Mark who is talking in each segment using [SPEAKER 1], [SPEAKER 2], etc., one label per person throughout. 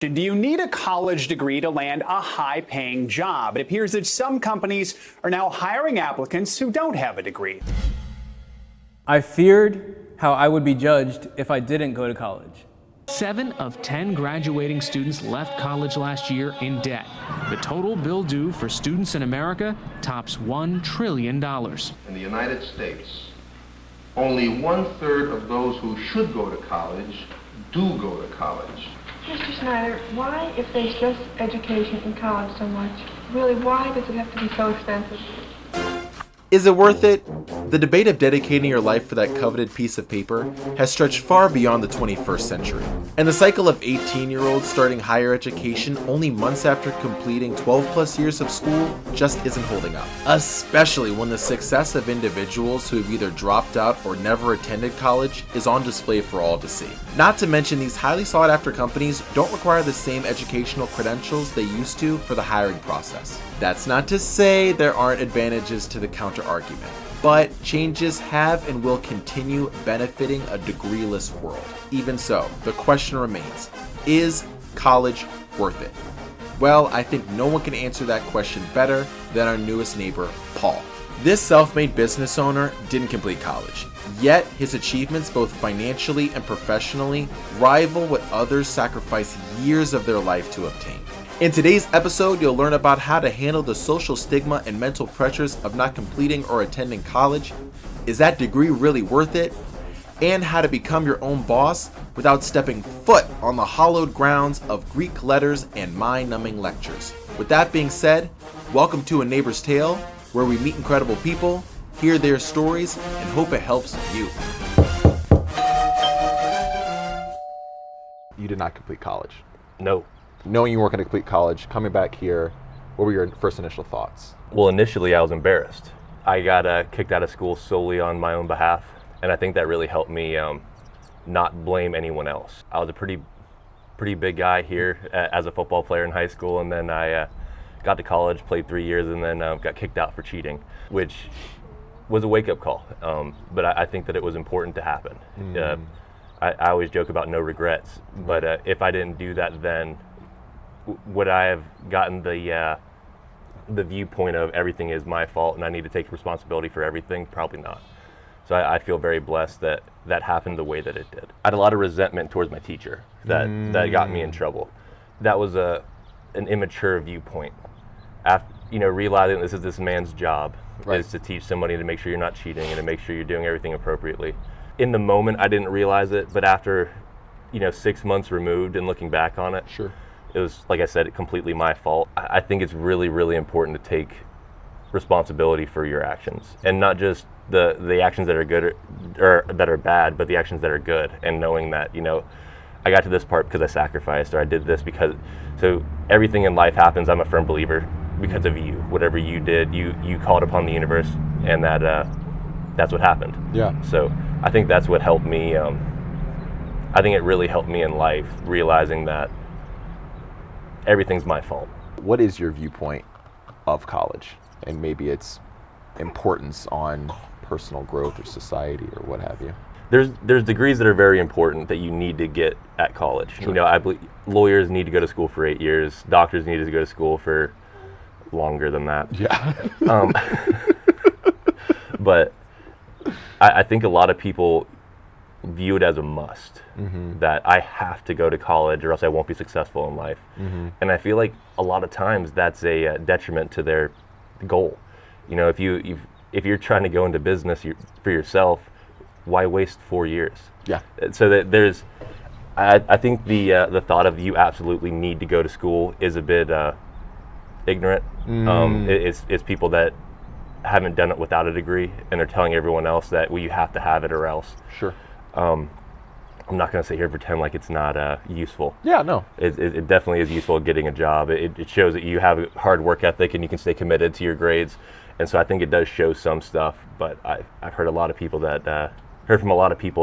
[SPEAKER 1] Do you need a college degree to land a high-paying job? It appears that some companies are now hiring applicants who don't have a degree.
[SPEAKER 2] I feared how I would be judged if I didn't go to college.
[SPEAKER 3] 7 of 10 graduating students left college last year in debt. The total bill due for students in America tops $1 trillion.
[SPEAKER 4] In the United States, only 1/3 of those who should go to college do go to college.
[SPEAKER 5] Mr. Snyder, why, if they stress education in college so much, really, why does it have to be so expensive?
[SPEAKER 6] Is it worth it? The debate of dedicating your life for that coveted piece of paper has stretched far beyond the 21st century. And the cycle of 18-year-olds starting higher education only months after completing 12 plus years of school just isn't holding up. Especially when the success of individuals who have either dropped out or never attended college is on display for all to see. Not to mention, these highly sought after companies don't require the same educational credentials they used to for the hiring process. That's not to say there aren't advantages to the counter argument, but changes have and will continue benefiting a degreeless world. Even so, the question remains, is college worth it? Well, I think no one can answer that question better than our newest neighbor, Paul. This self-made business owner didn't complete college, yet his achievements both financially and professionally rival what others sacrifice years of their life to obtain. In today's episode, you'll learn about how to handle the social stigma and mental pressures of not completing or attending college. Is that degree really worth it? And how to become your own boss without stepping foot on the hallowed grounds of Greek letters and mind-numbing lectures. With that being said, welcome to A Neighbor's Tale, where we meet incredible people, hear their stories, and hope it helps you. You did not complete college.
[SPEAKER 7] No.
[SPEAKER 6] Knowing you weren't going to complete college, coming back here, what were your first initial thoughts?
[SPEAKER 7] Well, initially I was embarrassed. I got kicked out of school solely on my own behalf, and I think that really helped me not blame anyone else. I was a pretty big guy here as a football player in high school, and then I got to college, played 3 years, and then got kicked out for cheating, which was a wake-up call. But I think that it was important to happen. I always joke about no regrets, but if I didn't do that then, would I have gotten the viewpoint of everything is my fault and I need to take responsibility for everything? Probably not. So I feel very blessed that that happened the way that it did. I had a lot of resentment towards my teacher that got me in trouble. That was an immature viewpoint. After, realizing this man's job is to teach somebody to make sure you're not cheating and to make sure you're doing everything appropriately. In the moment, I didn't realize it, but after 6 months removed and looking back on it,
[SPEAKER 6] Sure.
[SPEAKER 7] It was, like I said, completely my fault. I think it's really, really important to take responsibility for your actions, and not just the actions that are good or that are bad, but the actions that are good. And knowing that, I got to this part because I sacrificed, or I did this because. So everything in life happens, I'm a firm believer, because of you. Whatever you did, you called upon the universe, and that's what happened.
[SPEAKER 6] Yeah.
[SPEAKER 7] So I think that's what helped me. I think it really helped me in life, realizing that everything's my fault.
[SPEAKER 6] What is your viewpoint of college and maybe its importance on personal growth or society or what have you?
[SPEAKER 7] There's degrees that are very important that you need to get at college.
[SPEAKER 6] Sure.
[SPEAKER 7] I believe lawyers need to go to school for 8 years. Doctors need to go to school for longer than that.
[SPEAKER 6] Yeah.
[SPEAKER 7] But I think a lot of people view it as a must, that I have to go to college or else I won't be successful in life. And I feel like a lot of times that's a detriment to their goal. If you're trying to go into business for yourself, why waste 4 years?
[SPEAKER 6] Yeah.
[SPEAKER 7] So that there's, I think the thought of you absolutely need to go to school is a bit ignorant. It's people that haven't done it without a degree, and they're telling everyone else that, well, you have to have it or else.
[SPEAKER 6] Sure.
[SPEAKER 7] I'm not going to sit here and pretend like it's not useful.
[SPEAKER 6] Yeah, no.
[SPEAKER 7] It definitely is useful getting a joard. It shows that you have a hard work ethic and you can stay committed to your grades. And so I think it does show some stuff, but I've heard from a lot of people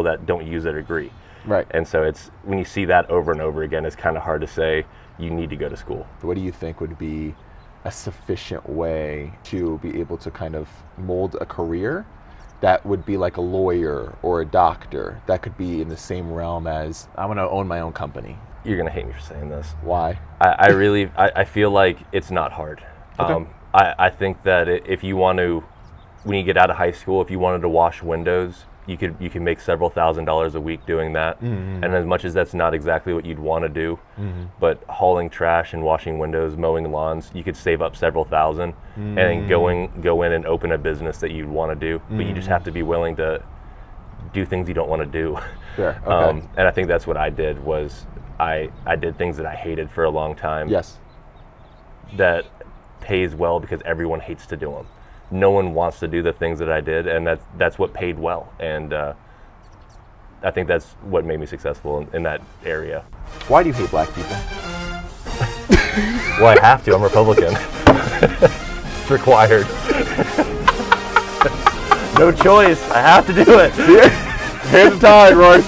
[SPEAKER 7] that don't use their degree.
[SPEAKER 6] Right.
[SPEAKER 7] And so it's, when you see that over and over again, it's kind of hard to say you need to go to school.
[SPEAKER 6] What do you think would be a sufficient way to be able to kind of mold a career that would be like a lawyer or a doctor that could be in the same realm as, I want to own my own company?
[SPEAKER 7] You're gonna hate me for saying this.
[SPEAKER 6] Why?
[SPEAKER 7] I really feel like it's not hard.
[SPEAKER 6] Okay.
[SPEAKER 7] I think that if you want to, when you get out of high school, if you wanted to wash windows, you can make several $1,000s a week doing that. And as much as that's not exactly what you'd want to do, but hauling trash and washing windows, mowing lawns, you could save up several thousand, and then go in and open a business that you'd want to do. But you just have to be willing to do things you don't want to do.
[SPEAKER 6] Sure. Okay.
[SPEAKER 7] And I think that's what I did. Was I did things that I hated for a long time.
[SPEAKER 6] Yes.
[SPEAKER 7] That pays well because everyone hates to do them. No one wants to do the things that I did, and that's what paid well. And I think that's what made me successful in that area.
[SPEAKER 6] Why do you hate black people?
[SPEAKER 7] Well, I have to. I'm Republican. It's required. No choice. I have to do it.
[SPEAKER 6] Here's the tide, Royce.